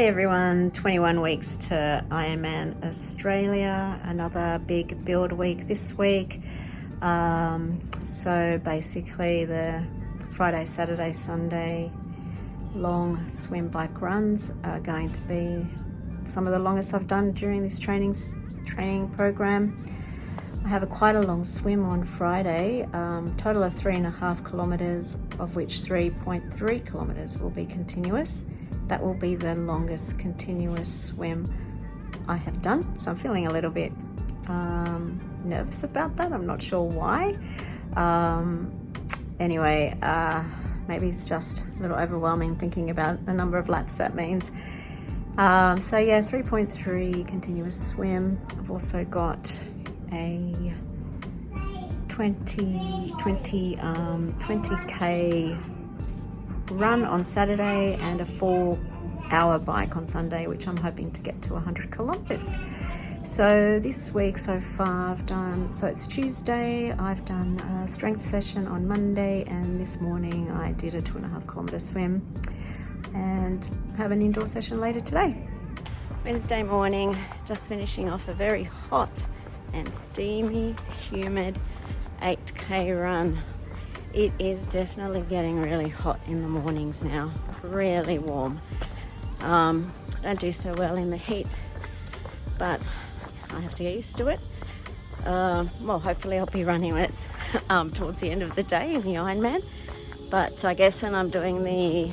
Hey everyone, 21 weeks to Ironman Australia, another big build week this week. So basically the Friday, Saturday, Sunday long swim bike runs are going to be some of the longest I've done during this training program. I have quite a long swim on Friday, total of 3.5 kilometers, of which 3.3 kilometers will be continuous. That will be the longest continuous swim I have done. So I'm feeling a little bit nervous about that. I'm not sure why. Anyway, maybe it's just a little overwhelming thinking about the number of laps that means. So yeah, 3.3 continuous swim. I've also got a 20k run on Saturday and a 4-hour bike on Sunday, which I'm hoping to get to 100 kilometers. So this week so far I've done, so it's Tuesday, I've done a strength session on Monday, and this morning I did a 2.5 kilometer swim and have an indoor session later today. Wednesday morning, just finishing off a very hot and steamy, humid 8k run. It is definitely getting really hot in the mornings now, really warm. I don't do so well in the heat, but I have to get used to it. Well, hopefully I'll be running when it's towards the end of the day in the Ironman, but I guess when I'm doing the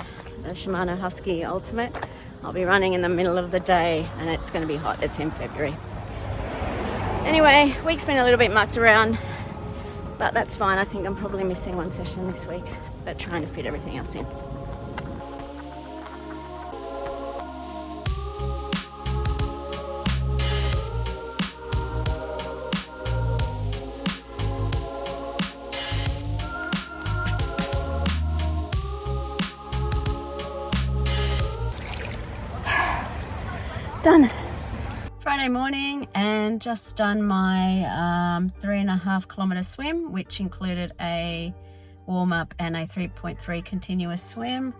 Shimano Husky Ultimate, I'll be running in the middle of the day and it's going to be hot. It's in February. Anyway, week's been a little bit mucked around, but that's fine. I think I'm probably missing one session this week, but trying to fit everything else in. Done. Friday morning, and just done my 3.5 kilometer swim, which included a warm-up and a 3.3 continuous swim.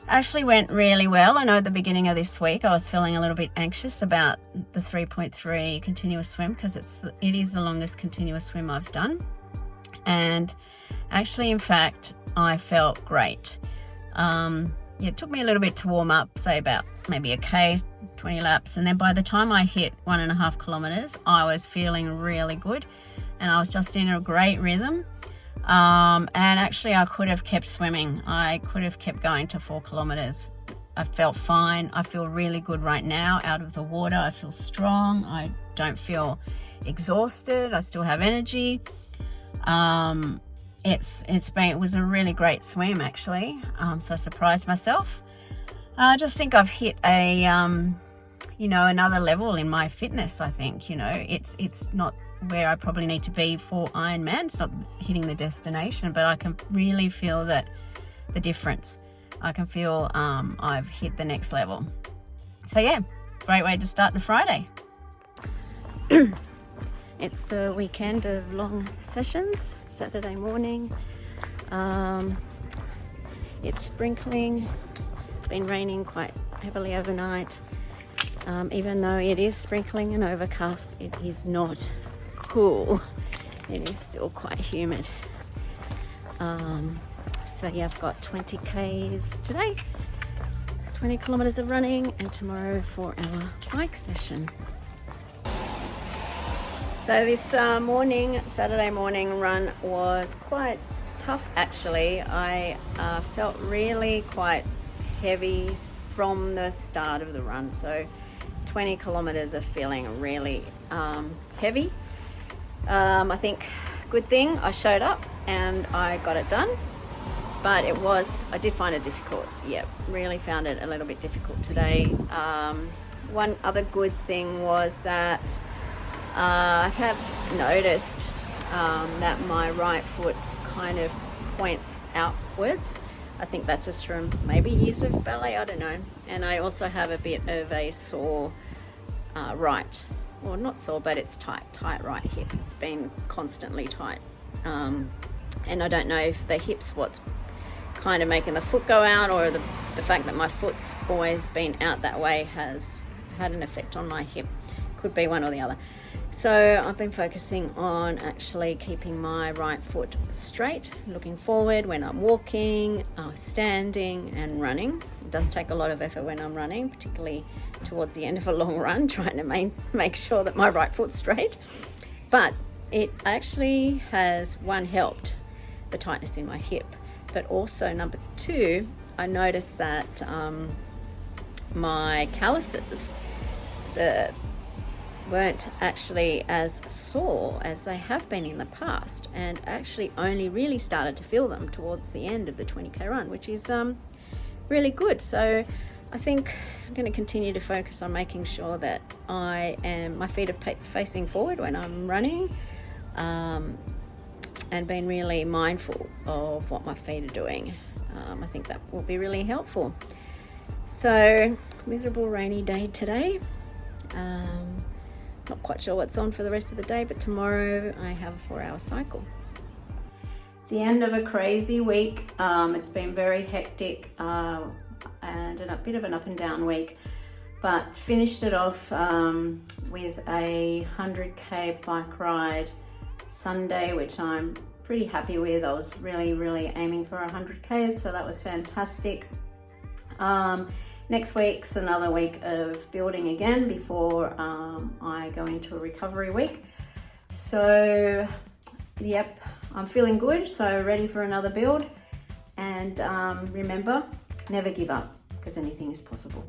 Actually went really well. I know at the beginning of this week I was feeling a little bit anxious about the 3.3 continuous swim because it is the longest continuous swim I've done, and actually in fact I felt great. It took me a little bit to warm up, say about maybe a K, 20 laps, and then by the time I hit 1.5 kilometers I was feeling really good and I was just in a great rhythm, and actually I could have kept swimming. I could have kept going to 4 kilometers. I felt fine. I feel really good right now out of the water. I feel strong. I don't feel exhausted. I still have energy. It was a really great swim actually, so I surprised myself. I just think I've hit a another level in my fitness. I think it's not where I probably need to be for Ironman. It's not hitting the destination, but I can really feel the difference. I can feel I've hit the next level. So yeah, great way to start the Friday. It's the weekend of long sessions, Saturday morning. It's sprinkling. It's been raining quite heavily overnight. Even though it is sprinkling and overcast, it is not cool. It is still quite humid. So yeah, I've got 20 Ks today, 20 kilometers of running, and tomorrow 4-hour bike session. So this Saturday morning run was quite tough actually. I felt really quite heavy from the start of the run. So 20 kilometers of feeling really heavy. I think good thing I showed up and I got it done, but I did find it difficult. Yeah, really found it a little bit difficult today. One other good thing was that I have noticed that my right foot kind of points outwards. I think that's just from maybe years of ballet, I don't know. And I also have a bit of a sore right, well not sore, but it's tight right hip. It's been constantly tight, and I don't know if the hip's what's kind of making the foot go out, or the fact that my foot's always been out that way has had an effect on my hip. Could be one or the other. So I've been focusing on actually keeping my right foot straight, looking forward when I'm walking, standing and running. It does take a lot of effort when I'm running, particularly towards the end of a long run, trying to make sure that my right foot's straight. But it actually has, one, helped the tightness in my hip, but also number two, I noticed that my calluses weren't actually as sore as they have been in the past, and actually only really started to feel them towards the end of the 20k run, which is really good. So I think I'm going to continue to focus on making sure that my feet are facing forward when I'm running, and being really mindful of what my feet are doing. I think that will be really helpful. So, miserable rainy day today. Not quite sure what's on for the rest of the day, but tomorrow I have a 4-hour cycle. It's the end of a crazy week. It's been very hectic and a bit of an up and down week, but finished it off with a 100k bike ride Sunday, which I'm pretty happy with. I was really aiming for 100k, so that was fantastic. Next week's another week of building again before I go into a recovery week. So yep, I'm feeling good, so ready for another build. And remember, never give up, because anything is possible.